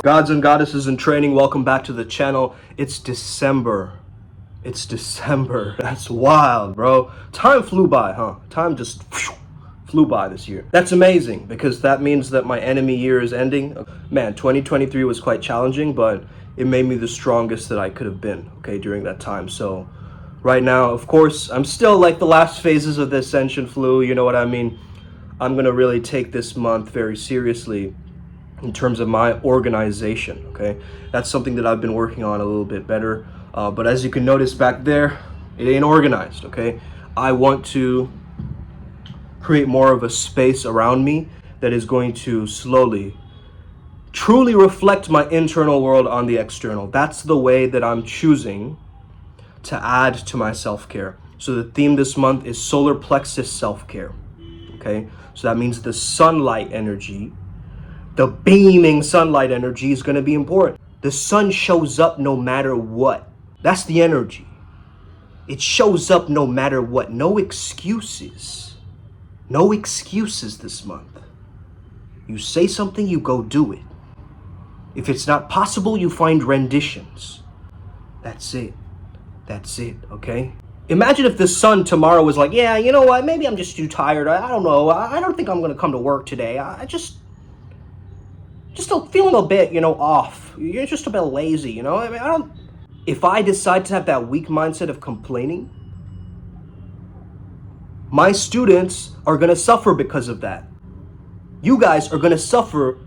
Gods and goddesses in training, welcome back to the channel. It's December. It's December. That's wild, bro. Time flew by, huh? Time just flew by this year. That's amazing because that means that my enemy year is ending. Man, 2023 was quite challenging, but it made me the strongest that I could have been, okay, during that time. So right now, of course, I'm still like the last phases of the Ascension flu, you know what I mean? I'm gonna really take this month very seriously in terms of my organization, okay? That's something that I've been working on a little bit better. But as you can notice back there, it ain't organized, okay? I want to create more of a space around me that is going to slowly, truly reflect my internal world on the external. That's the way that I'm choosing to add to my self-care. So the theme this month is solar plexus self-care, okay? So that means the sunlight energy, the beaming sunlight energy is going to be important. The sun shows up no matter what. That's the energy. It shows up no matter what. No excuses. No excuses this month. You say something, you go do it. If it's not possible, you find renditions. That's it. That's it, okay? Imagine if the sun tomorrow was like, yeah, you know what? Maybe I'm just too tired. I don't know. I don't think I'm going to come to work today. I just feeling a bit, off. You're just a bit lazy, I mean, if I decide to have that weak mindset of complaining, my students are going to suffer because of that. You guys are going to suffer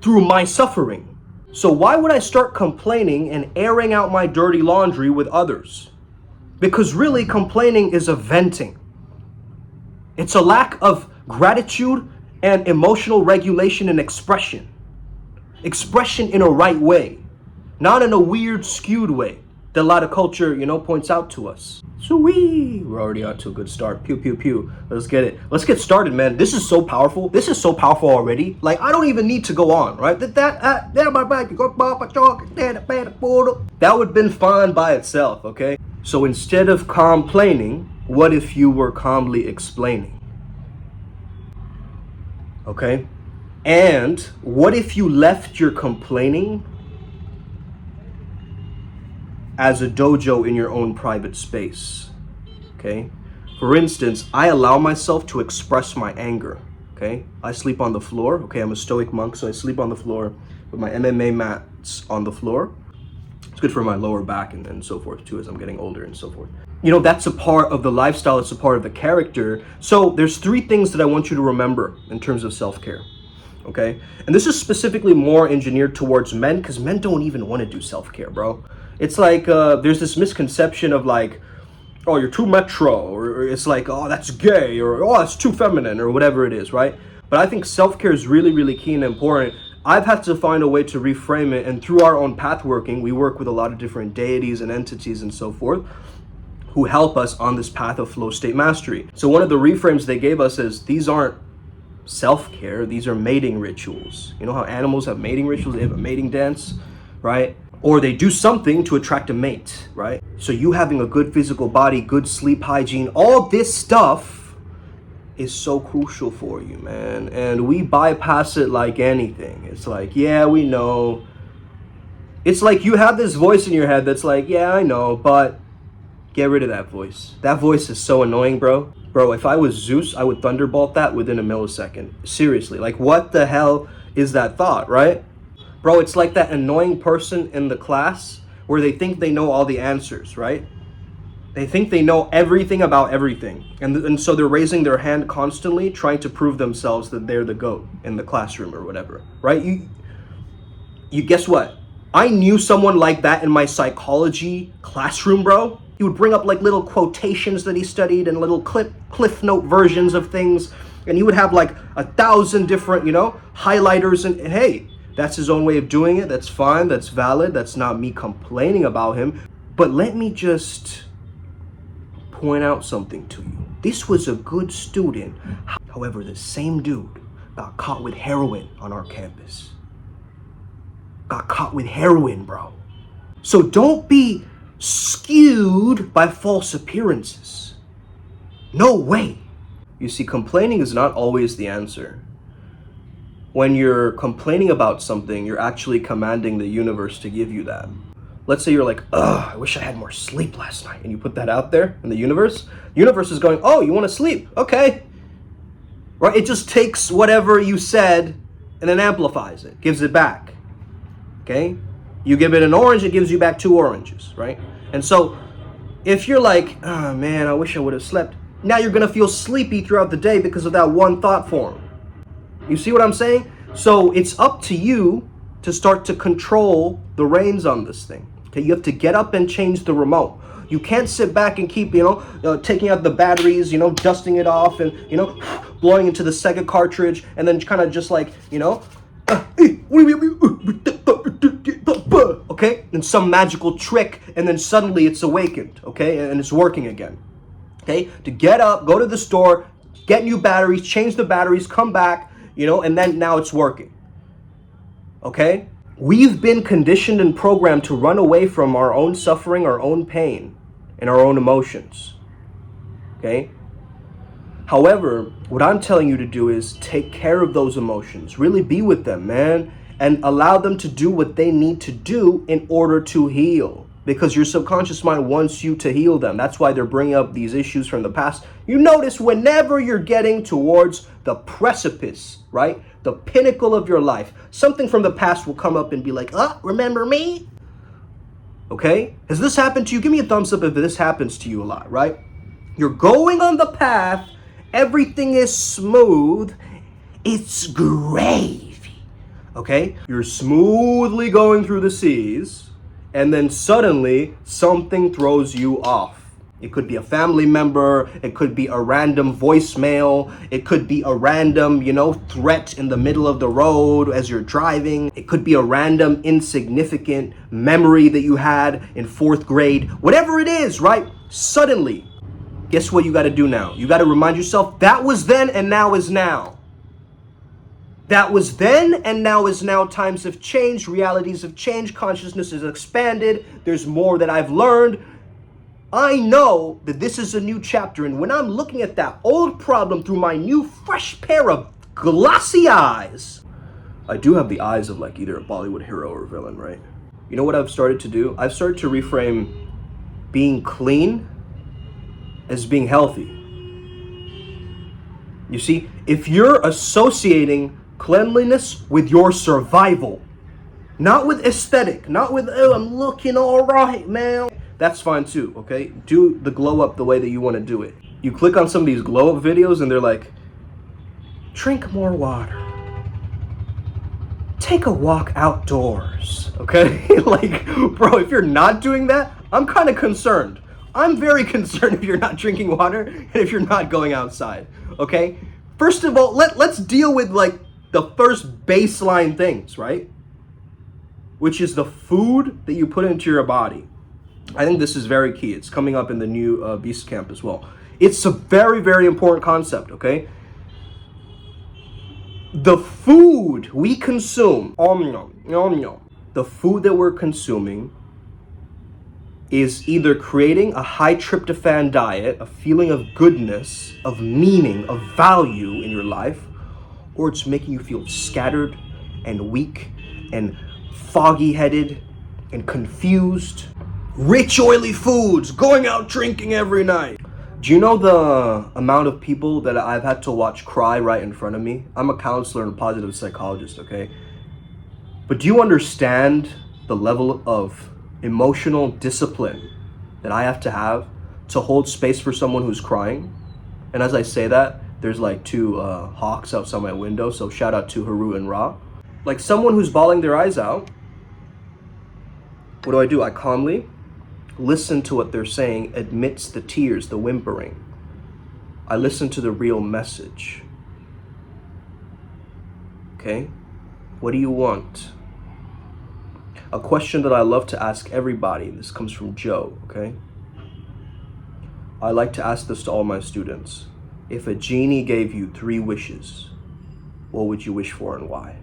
through my suffering. So why would I start complaining and airing out my dirty laundry with others? Because really, complaining is a venting. It's a lack of gratitude and emotional regulation and expression. Expression in a right way, not in a weird, skewed way that a lot of culture, points out to us. Sweet. We're already out to a good start. Pew, pew, pew. Let's get it. Let's get started, man. This is so powerful. This is so powerful already. Like, I don't even need to go on, right? That would have been fine by itself, okay? So instead of complaining, what if you were calmly explaining? Okay? And what if you left your complaining as a dojo in your own private space? Okay? For instance, I allow myself to express my anger. Okay? I sleep on the floor. Okay, I'm a stoic monk, so I sleep on the floor with my MMA mats on the floor. It's good for my lower back and so forth too, as I'm getting older and so forth. That's a part of the lifestyle, it's a part of the character. So there's 3 things that I want you to remember in terms of self-care, okay? And this is specifically more engineered towards men, because men don't even want to do self-care, bro. It's like there's this misconception of like, oh, you're too metro, or it's like, oh, that's gay, or oh, that's too feminine, or whatever it is, right? But I think self-care is really, really key and important. I've had to find a way to reframe it, and through our own path working, we work with a lot of different deities and entities and so forth who help us on this path of flow state mastery. So one of the reframes they gave us is, these aren't self-care, these are mating rituals. You know how animals have mating rituals? They have a mating dance, right? Or they do something to attract a mate, right? So you having a good physical body, good sleep hygiene, all this stuff is so crucial for you, man. And we bypass it like anything. It's like, yeah, we know. It's like you have this voice in your head that's like, yeah, I know, but get rid of that voice. That voice is so annoying, bro. Bro, if I was Zeus, I would thunderbolt that within a millisecond. Seriously, like what the hell is that thought, right? Bro, it's like that annoying person in the class where they think they know all the answers, right? They think they know everything about everything. And so they're raising their hand constantly, trying to prove themselves that they're the GOAT in the classroom or whatever, right? You guess what? I knew someone like that in my psychology classroom, bro. He would bring up like little quotations that he studied and little cliff note versions of things. And he would have like 1,000 different, highlighters. And hey, that's his own way of doing it. That's fine. That's valid. That's not me complaining about him. But let me just point out something to you. This was a good student. However, the same dude got caught with heroin on our campus. Got caught with heroin, bro. So don't be skewed by false appearances. No way. You see, complaining is not always the answer. When you're complaining about something, you're actually commanding the universe to give you that. Let's say you're like, ugh, I wish I had more sleep last night. And you put that out there in the universe. The universe is going, oh, you want to sleep? Okay. Right? It just takes whatever you said and then amplifies it, gives it back. Okay? You give it an orange, it gives you back 2 oranges, right? And so if you're like, oh man, I wish I would have slept. Now you're going to feel sleepy throughout the day because of that one thought form. You see what I'm saying? So it's up to you to start to control the reins on this thing. Okay, you have to get up and change the remote. You can't sit back and keep, taking out the batteries, dusting it off and, blowing into the Sega cartridge and then kind of just like, okay, and some magical trick and then suddenly it's awakened, okay, and it's working again. Okay, to get up, go to the store, get new batteries, change the batteries, come back, and then now it's working. Okay? We've been conditioned and programmed to run away from our own suffering, our own pain, and our own emotions. Okay? However, what I'm telling you to do is take care of those emotions. Really be with them, man, and allow them to do what they need to do in order to heal. Because your subconscious mind wants you to heal them. That's why they're bringing up these issues from the past. You notice whenever you're getting towards the precipice, right? The pinnacle of your life, something from the past will come up and be like, remember me? Okay? Has this happened to you? Give me a thumbs up if this happens to you a lot, right? You're going on the path. Everything is smooth. It's gravy. Okay? You're smoothly going through the seas. And then suddenly something throws you off. It could be a family member. It could be a random voicemail. It could be a random, threat in the middle of the road as you're driving. It could be a random insignificant memory that you had in 4th grade. Whatever it is, right? Suddenly, guess what you got to do now? You got to remind yourself that was then and now is now. That was then and now is now. Times have changed, realities have changed, consciousness has expanded, there's more that I've learned. I know that this is a new chapter, and when I'm looking at that old problem through my new fresh pair of glossy eyes, I do have the eyes of like either a Bollywood hero or villain, right? You know what I've started to do? I've started to reframe being clean as being healthy. You see, if you're associating cleanliness with your survival, not with aesthetic, not with, oh, I'm looking all right, man. That's fine too, okay? Do the glow up the way that you want to do it. You click on some of these glow up videos and they're like, drink more water. Take a walk outdoors, okay? Like, bro, if you're not doing that, I'm kind of concerned. I'm very concerned if you're not drinking water and if you're not going outside, okay? First of all, let's deal with like the first baseline things, right? Which is the food that you put into your body. I think this is very key. It's coming up in the new Beast Camp as well. It's a very, very important concept, okay? The food we consume, the food that we're consuming is either creating a high tryptophan diet, a feeling of goodness, of meaning, of value in your life, or it's making you feel scattered and weak and foggy-headed and confused. Rich, oily foods, going out drinking every night. Do you know the amount of people that I've had to watch cry right in front of me? I'm a counselor and positive psychologist, okay? But do you understand the level of emotional discipline that I have to hold space for someone who's crying? And as I say that, there's like 2 hawks outside my window, so shout out to Haru and Ra. Like someone who's bawling their eyes out, what do? I calmly listen to what they're saying amidst the tears, the whimpering. I listen to the real message. Okay? What do you want? A question that I love to ask everybody, this comes from Joe, okay? I like to ask this to all my students. If a genie gave you 3 wishes, what would you wish for and why?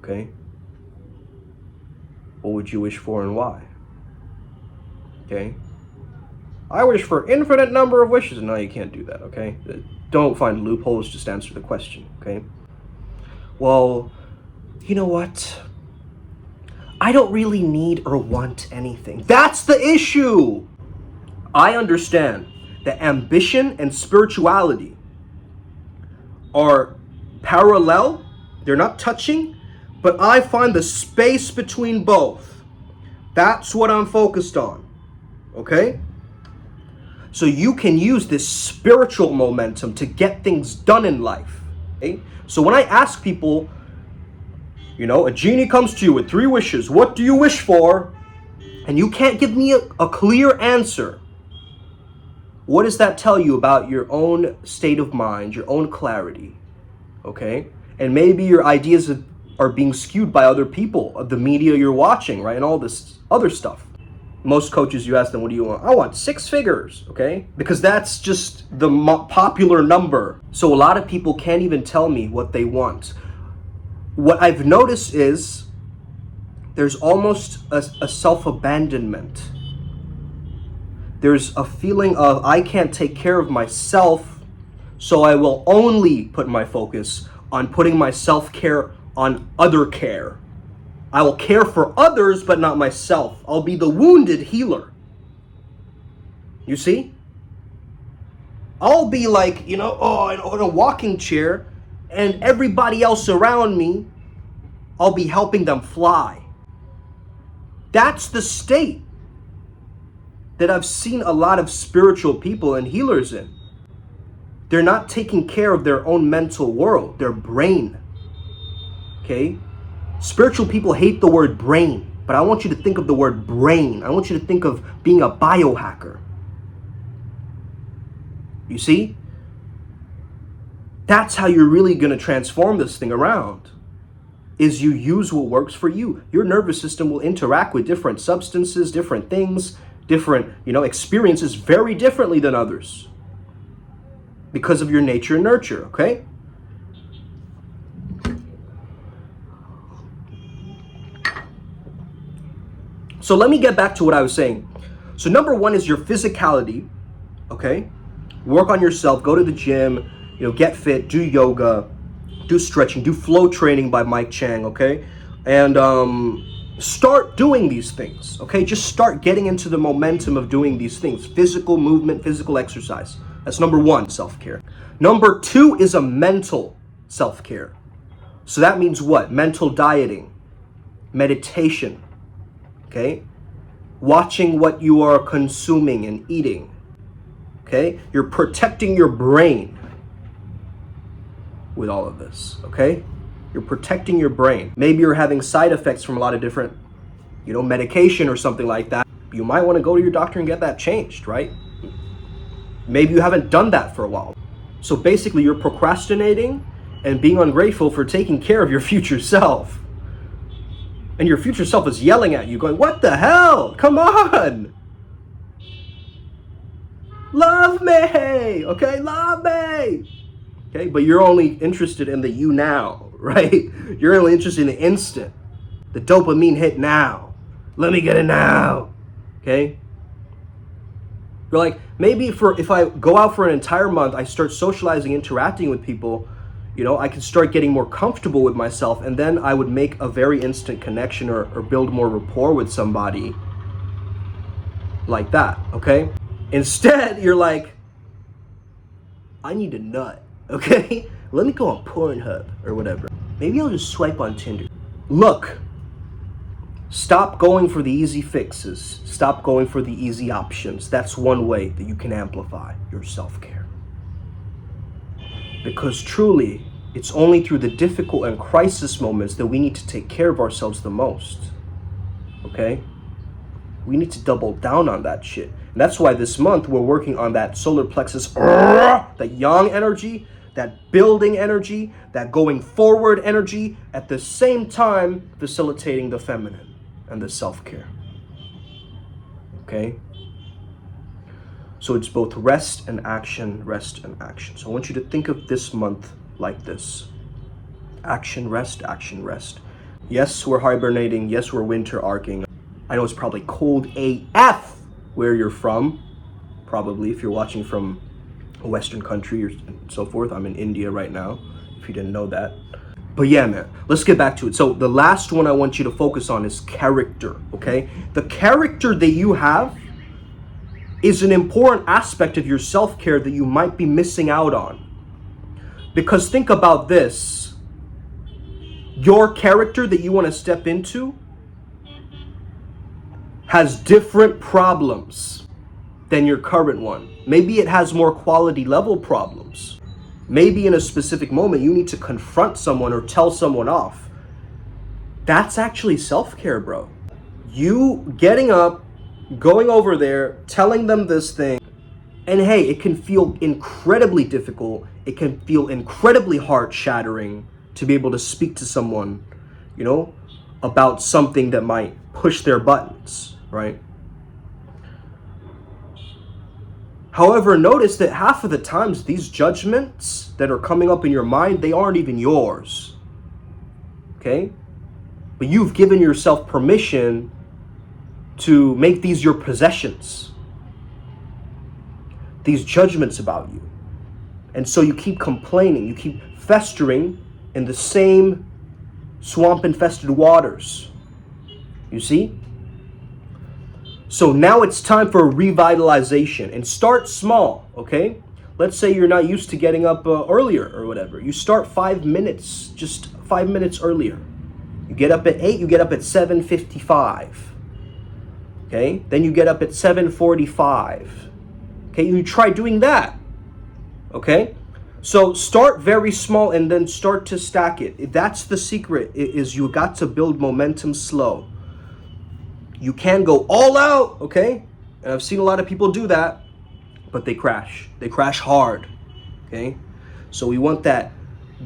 Okay? What would you wish for and why? okay? I wish for infinite number of wishes. No, you can't do that, okay? Don't find loopholes, just answer the question, okay? Well, you know what? I don't really need or want anything. That's the issue! I understand that ambition and spirituality are parallel, they're not touching, but I find the space between both. That's what I'm focused on, okay? So you can use this spiritual momentum to get things done in life, okay? So when I ask people, you know, a genie comes to you with 3 wishes, what do you wish for? And you can't give me a clear answer. What does that tell you about your own state of mind, your own clarity, okay? And maybe your ideas are being skewed by other people, the media you're watching, right? And all this other stuff. Most coaches, you ask them, what do you want? I want 6 figures, okay? Because that's just the popular number. So a lot of people can't even tell me what they want. What I've noticed is there's almost a self-abandonment. There's a feeling of I can't take care of myself, so I will only put my focus on putting my self-care on other care. I will care for others, but not myself. I'll be the wounded healer. You see? I'll be like, you know, in a walking chair, and everybody else around me, I'll be helping them fly. That's the state that I've seen a lot of spiritual people and healers in. They're not taking care of their own mental world, their brain. Okay? Spiritual people hate the word brain, but I want you to think of the word brain. I want you to think of being a biohacker. You see? That's how you're really going to transform this thing around. Is you use what works for you. Your nervous system will interact with different substances, different things, different, experiences very differently than others. Because of your nature and nurture, okay? So let me get back to what I was saying. So number 1 is your physicality, okay? Work on yourself, go to the gym, get fit, do yoga, do stretching, do flow training by Mike Chang, okay? And start doing these things, okay? Just start getting into the momentum of doing these things. Physical movement, physical exercise. That's number 1, self-care. Number 2 is a mental self-care. So that means what? Mental dieting, meditation, okay? Watching what you are consuming and eating, okay? You're protecting your brain with all of this, okay? You're protecting your brain. Maybe you're having side effects from a lot of different, medication or something like that. You might want to go to your doctor and get that changed, right? Maybe you haven't done that for a while. So basically you're procrastinating and being ungrateful for taking care of your future self. And your future self is yelling at you going, what the hell? Come on. Love me, okay? Love me. Okay, but you're only interested in the you now, right? You're only interested in the instant, the dopamine hit now. Let me get it now, okay? You're like, maybe if I go out for an entire month, I start socializing, interacting with people, I can start getting more comfortable with myself, and then I would make a very instant connection or build more rapport with somebody like that, okay? Instead, you're like, I need a nut. Okay, let me go on Pornhub or whatever. Maybe I'll just swipe on Tinder. Look, stop going for the easy fixes. Stop going for the easy options. That's one way that you can amplify your self-care. Because truly, it's only through the difficult and crisis moments that we need to take care of ourselves the most. Okay? We need to double down on that shit. And that's why this month we're working on that solar plexus, that yang energy, that building energy, that going forward energy, at the same time facilitating the feminine and the self-care. Okay? So it's both rest and action, rest and action. So I want you to think of this month like this. Action, rest, action, rest. Yes, we're hibernating. Yes, we're winter arcing. I know it's probably cold AF where you're from, probably if you're watching from a Western country or so forth. I'm in India right now, if you didn't know that. But yeah, man, let's get back to it. So the last one I want you to focus on is character, okay? The character that you have is an important aspect of your self-care that you might be missing out on. Because think about this. Your character that you want to step into has different problems than your current one. Maybe it has more quality level problems. Maybe in a specific moment you need to confront someone or tell someone off. That's actually self-care, bro. You getting up, going over there, telling them this thing, and hey, it can feel incredibly difficult. It can feel incredibly heart-shattering to be able to speak to someone, you know, about something that might push their buttons, right? However, notice that half of the times these judgments that are coming up in your mind, they aren't even yours, okay? But you've given yourself permission to make these your possessions, these judgments about you. And so you keep complaining, you keep festering in the same swamp-infested waters, you see? So now it's time for revitalization, and start small, okay? Let's say you're not used to getting up earlier or whatever. You start 5 minutes, just 5 minutes earlier. You get up at 8, you get up at 7:55. Okay? Then you get up at 7:45. Okay? You try doing that. Okay? So start very small and then start to stack it. That's the secret, is you got to build momentum slow. You can go all out, okay? And I've seen a lot of people do that, but they crash. They crash hard, okay? So we want that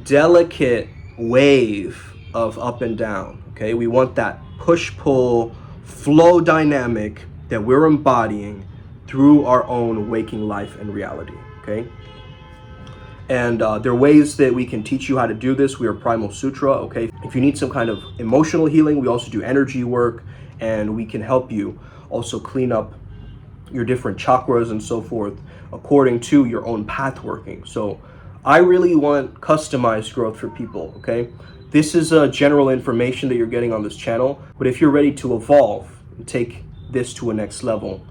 delicate wave of up and down, okay? We want that push-pull flow dynamic that we're embodying through our own waking life and reality, okay? And there are ways that we can teach you how to do this. We are Primal Sutra, okay? If you need some kind of emotional healing, we also do energy work, and we can help you also clean up your different chakras and so forth according to your own path working. So I really want customized growth for people, okay? This is general information that you're getting on this channel, but if you're ready to evolve and take this to a next level,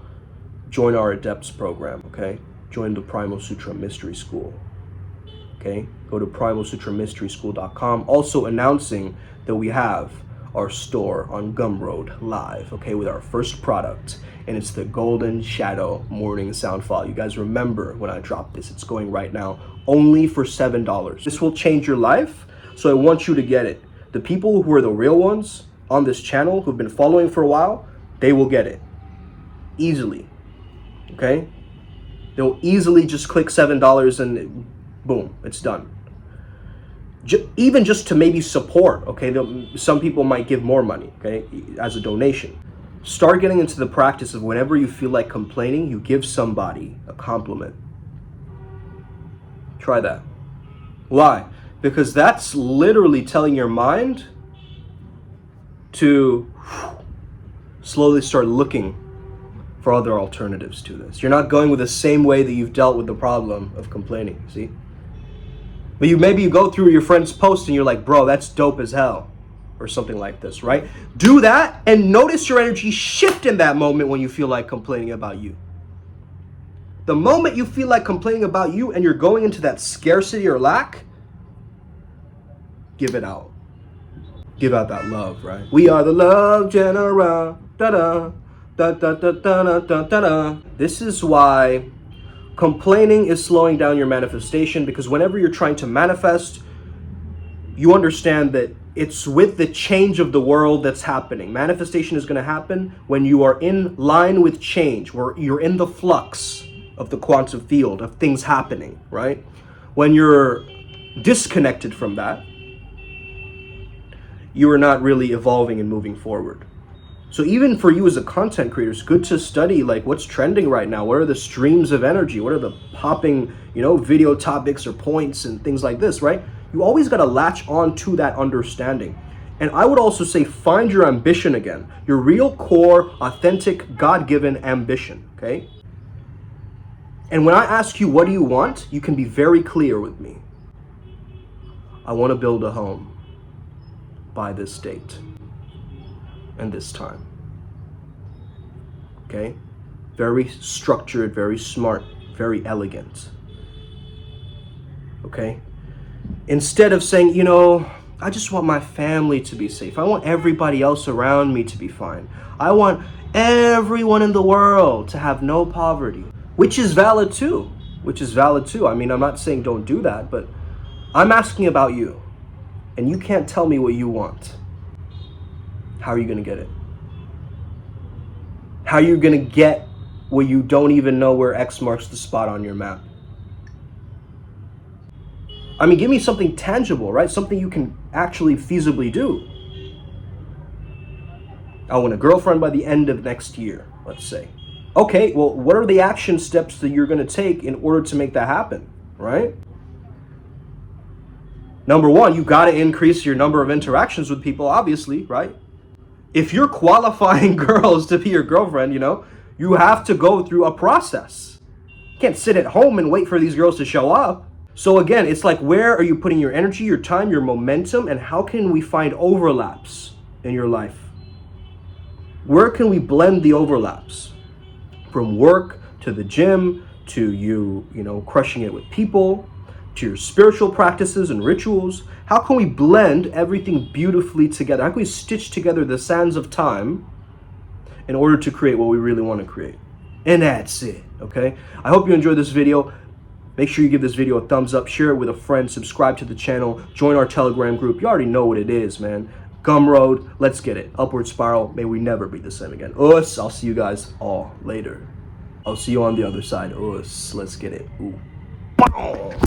join our adepts program, okay? Join the Primal Sutra Mystery School, okay? Go to primalsutramysteryschool.com. Also announcing that we have our store on Gumroad live, okay, with our first product, and it's the Golden Shadow Morning Sound File. You guys remember when I dropped this, it's going right now only for $7. This will change your life, so I want you to get it. The people who are the real ones on this channel who've been following for a while, they will get it easily, okay? They'll easily just click $7 and boom, it's done. Even just to maybe support, okay? Some people might give more money, okay, as a donation. Start getting into the practice of whenever you feel like complaining, you give somebody a compliment. Try that. Why? Because that's literally telling your mind to slowly start looking for other alternatives to this. You're not going with the same way that you've dealt with the problem of complaining, see? But maybe you go through your friend's post and you're like, bro, that's dope as hell, or something like this, right? Do that and notice your energy shift in that moment when you feel like complaining about you. The moment you feel like complaining about you and you're going into that scarcity or lack, give it out. Give out that love, right? We are the love general. Da-da, da-da-da-da-da-da-da. This is why complaining is slowing down your manifestation, because whenever you're trying to manifest, you understand that it's with the change of the world that's happening. Manifestation is going to happen when you are in line with change, where you're in the flux of the quantum field of things happening, right? When you're disconnected from that, you are not really evolving and moving forward. So even for you as a content creator, it's good to study like what's trending right now. What are the streams of energy? What are the popping, video topics or points and things like this, right? You always got to latch on to that understanding. And I would also say find your ambition again, your real core, authentic, God-given ambition, okay? And when I ask you, what do you want? You can be very clear with me. I want to build a home by this date and this time, okay? Very structured, very smart, very elegant, okay? Instead of saying, you know, I just want my family to be safe. I want everybody else around me to be fine. I want everyone in the world to have no poverty, which is valid too. I mean, I'm not saying don't do that, but I'm asking about you. And you can't tell me what you want. How are you going to get it? How are you going to get where you don't even know where X marks the spot on your map? I mean, give me something tangible, right? Something you can actually feasibly do. I want a girlfriend by the end of next year, let's say. Okay, well, what are the action steps that you're going to take in order to make that happen, right? Number one, you got to increase your number of interactions with people, obviously, right? If you're qualifying girls to be your girlfriend, you know, you have to go through a process. You can't sit at home and wait for these girls to show up. So again, it's like, where are you putting your energy, your time, your momentum, and how can we find overlaps in your life? Where can we blend the overlaps? From work to the gym, to you know, crushing it with people, to your spiritual practices and rituals. How can we blend everything beautifully together? How can we stitch together the sands of time in order to create what we really want to create? And that's it, okay? I hope you enjoyed this video. Make sure you give this video a thumbs up, share it with a friend, subscribe to the channel, join our Telegram group. You already know what it is, man. Gumroad, let's get it. Upward spiral, may we never be the same again. Us, I'll see you guys all later. I'll see you on the other side. Us, let's get it. Ooh.